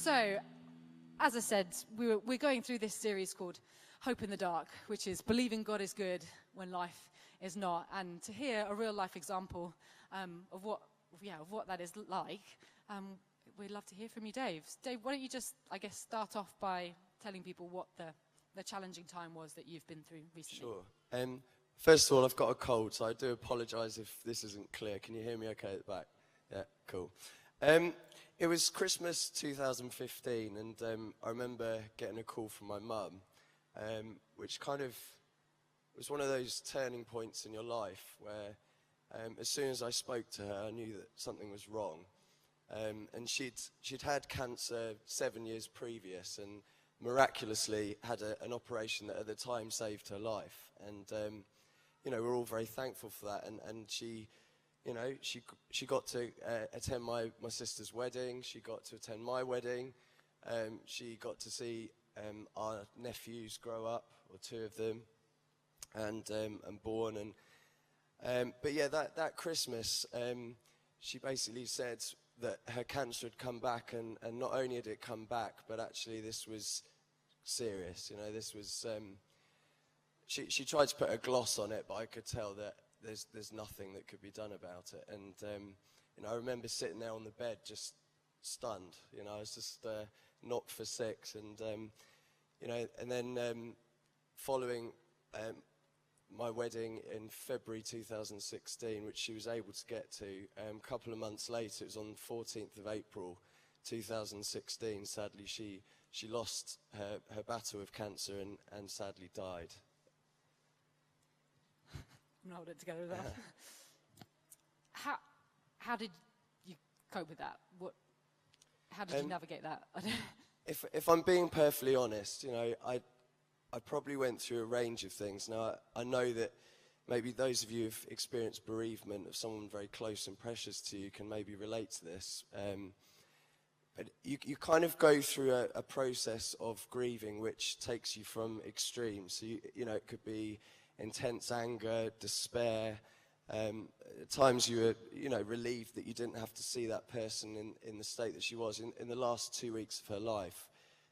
So, as I said, we're going through this series called Hope in the Dark, which is believing God is good when life is not. And to hear a real life example of what that is like, we'd love to hear from you, Dave. Dave, why don't you just, I guess, start off by telling people what the challenging time was that you've been through recently? Sure. First of all, I've got a cold, so I do apologise if this isn't clear. Can you hear me okay at the back? Yeah, cool. It was Christmas 2015, and I remember getting a call from my mum, which kind of was one of those turning points in your life where as soon as I spoke to her, I knew that something was wrong. And she'd had cancer 7 years previous and miraculously had an operation that at the time saved her life. And, we're all very thankful for that. And she got to attend my sister's wedding. She got to attend my wedding. She got to see our nephews grow up, or two of them, and born. But yeah, that Christmas, she basically said that her cancer had come back, and not only had it come back, but actually this was serious. This was. She tried to put a gloss on it, but I could tell that there's nothing that could be done about it. And I remember sitting there on the bed just stunned. I was just knocked for six, and and then following my wedding in February 2016, which she was able to get to, a couple of months later, it was on the 14th of April 2016, sadly she lost her battle with cancer and sadly died. I'm not holding it together with that. How did you cope with that? How did you navigate that? If I'm being perfectly honest, I probably went through a range of things. Now, I know that maybe those of you who've experienced bereavement of someone very close and precious to you can maybe relate to this. But you kind of go through a process of grieving which takes you from extremes. So, it could be intense anger, despair. At times you were, relieved that you didn't have to see that person in the state that she was. In the last 2 weeks of her life,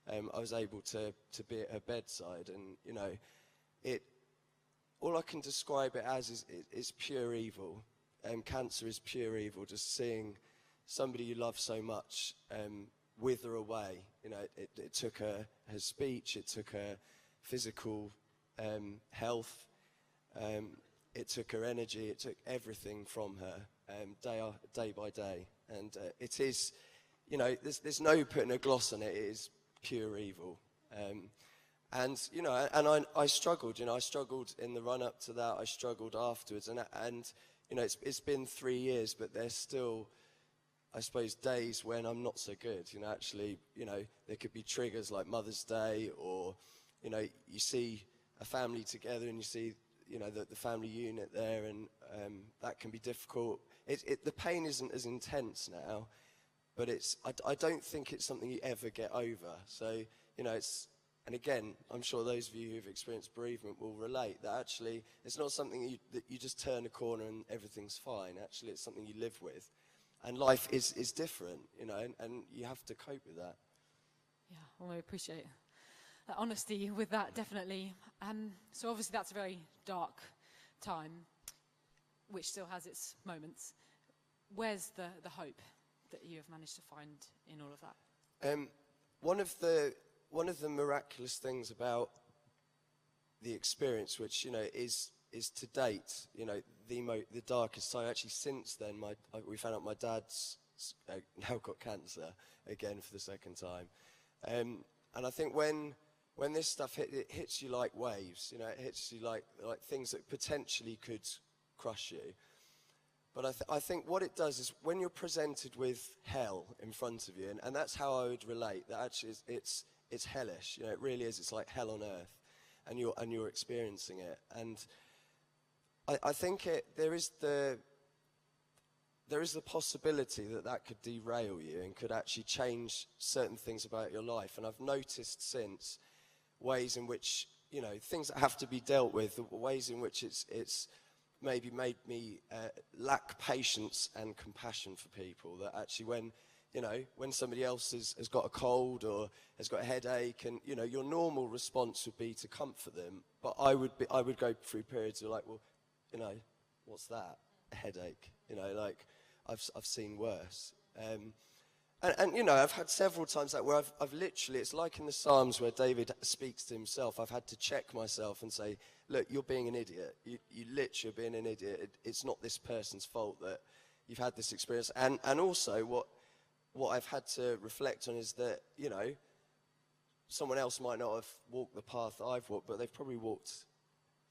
I was able to be at her bedside, and all I can describe it as is pure evil. Cancer is pure evil. Just seeing somebody you love so much wither away. It took her speech, it took her physical health, it took her energy, it took everything from her day by day. And it is, there's no putting a gloss on it. It is pure evil. And I struggled. I struggled in the run up to that. I struggled afterwards, and it's been 3 years, but there's still, I suppose, days when I'm not so good. Actually, there could be triggers like Mother's Day, or you see a family together and you see the family unit there, and that can be difficult. The pain isn't as intense now, but I don't think it's something you ever get over. So and again, I'm sure those of you who've experienced bereavement will relate that actually it's not something that you just turn a corner and everything's fine. Actually, it's something you live with, and life is different, and you have to cope with that. Yeah, well, I appreciate that honesty with that, definitely. So obviously that's a very dark time, which still has its moments. Where's the hope that you have managed to find in all of that? One of the miraculous things about the experience, which is to date, the darkest time. Actually, since then, we found out my dad's now got cancer again for the second time, and I think when this stuff it hits you like waves, it hits you like things that potentially could crush you. But I think what it does is when you're presented with hell in front of you, and that's how I would relate. That actually it's hellish. It really is. It's like hell on earth, and you're experiencing it. And I think there is the possibility that could derail you and could actually change certain things about your life. And I've noticed since ways in which things that have to be dealt with, ways in which it's maybe made me lack patience and compassion for people. That actually when when somebody else has got a cold or has got a headache, and, your normal response would be to comfort them. But I would go through periods of like, well, what's that? A headache. Like, I've seen worse. And I've had several times that where I've literally, it's like in the Psalms where David speaks to himself, I've had to check myself and say, look, you're being an idiot. You literally are being an idiot. It's not this person's fault that you've had this experience. And also what I've had to reflect on is that, someone else might not have walked the path that I've walked, but they've probably walked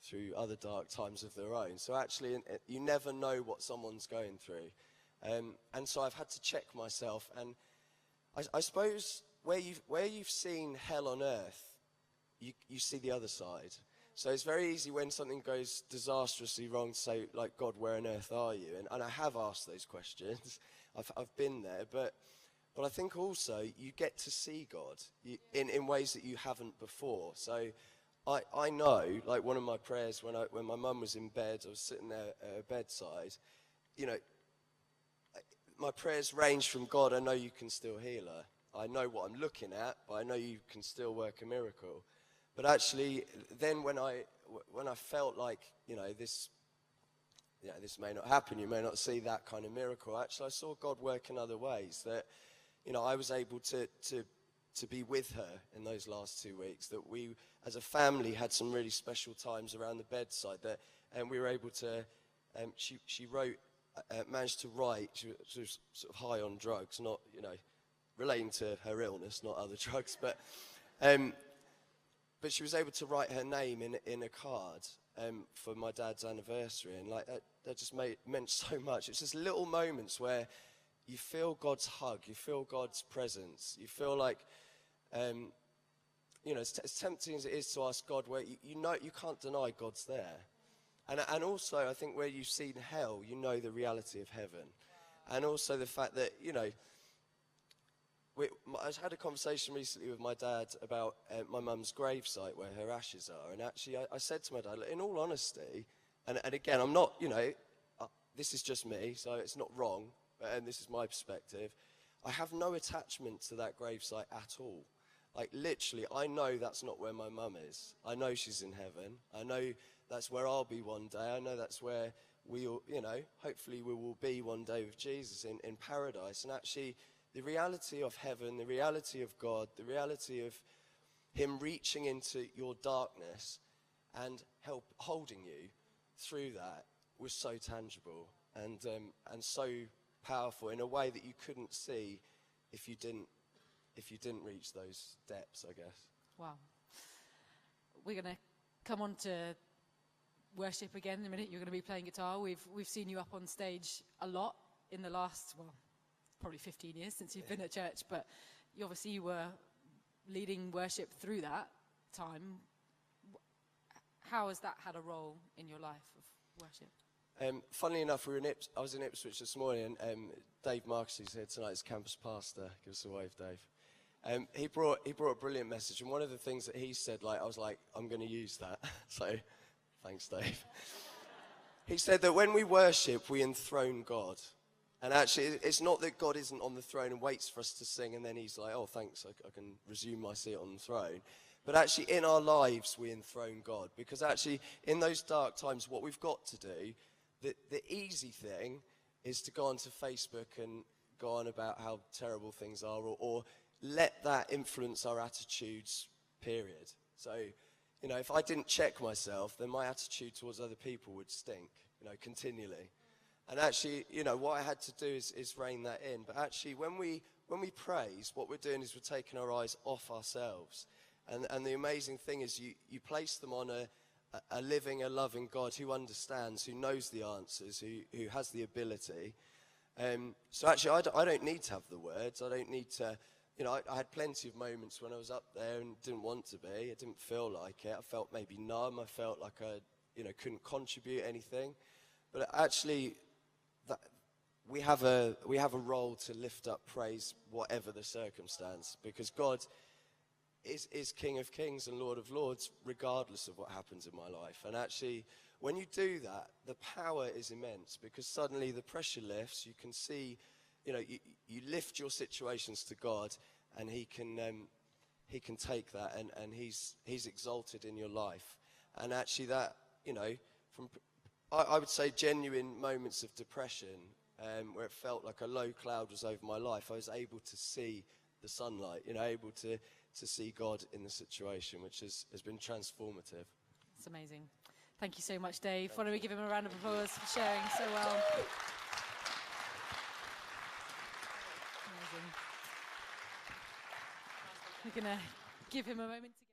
through other dark times of their own. So actually, you never know what someone's going through. And so I've had to check myself. And I suppose where you've seen hell on earth, you see the other side. So it's very easy when something goes disastrously wrong to say, like, God, where on earth are you? And I have asked those questions. I've been there. But I think also you get to see God in ways that you haven't before. So I know, like, one of my prayers when my mum was in bed, I was sitting there at her bedside, my prayers range from, God, I know you can still heal her. I know what I'm looking at, but I know you can still work a miracle. But actually, then when I felt like, this may not happen, you may not see that kind of miracle, actually I saw God work in other ways, that, I was able to be with her in those last 2 weeks, that we as a family had some really special times around the bedside, and we were able to, she wrote, managed to write, she was sort of high on drugs, not, relating to her illness, not other drugs, but she was able to write her name in a card for my dad's anniversary, and like that just meant so much. It's just little moments where you feel God's hug, you feel God's presence, you feel like, as tempting as it is to ask God, where you can't deny God's there. And also, I think where you've seen hell, you know the reality of heaven. And also the fact that, I had a conversation recently with my dad about my mum's gravesite where her ashes are. And actually, I said to my dad, in all honesty, and again, I'm not, this is just me, so it's not wrong, and this is my perspective. I have no attachment to that gravesite at all. Like, literally, I know that's not where my mum is. I know she's in heaven. I know that's where I'll be one day. I know that's where we'll, hopefully we will be one day with Jesus in paradise. And actually, the reality of heaven, the reality of God, the reality of him reaching into your darkness and holding you through that was so tangible and so powerful in a way that you couldn't see if you didn't reach those depths, I guess. Wow. We're going to come on to worship again in a minute. You're going to be playing guitar. We've seen you up on stage a lot in the last, probably 15 years since you've been at church, but you were leading worship through that time. How has that had a role in your life of worship? Funnily enough, I was in Ipswich this morning, and Dave Marcus, who's here tonight, is campus pastor. Give us a wave, Dave. He brought a brilliant message, and one of the things that he said, I was like, I'm going to use that. So, thanks, Dave. He said that when we worship, we enthrone God. And actually, it's not that God isn't on the throne and waits for us to sing, and then he's like, oh, thanks, I can resume my seat on the throne. But actually, in our lives, we enthrone God. Because actually, in those dark times, what we've got to do, the easy thing is to go onto Facebook and go on about how terrible things are, or let that influence our attitudes, period. So, if I didn't check myself, then my attitude towards other people would stink, continually. And actually, what I had to do is rein that in. But actually, when we praise, what we're doing is we're taking our eyes off ourselves. And the amazing thing is you place them on a living, a loving God who understands, who knows the answers, who has the ability. So actually, I don't need to have the words. I don't need to, I had plenty of moments when I was up there and didn't want to be. I didn't feel like it. I felt maybe numb. I felt like I, couldn't contribute anything. But actually, we have a role to lift up praise, whatever the circumstance, because God is King of Kings and Lord of Lords, regardless of what happens in my life. And actually, when you do that, the power is immense, because suddenly the pressure lifts. You can see you know, you lift your situations to God, and He can take that, and He's exalted in your life. And actually, that, you know, I would say genuine moments of depression, where it felt like a low cloud was over my life, I was able to see the sunlight, you know, able to see God in the situation, which has been transformative. It's amazing. Thank you so much, Dave. Why don't we give him a round of applause for sharing so well. Amazing. We're going to give him a moment to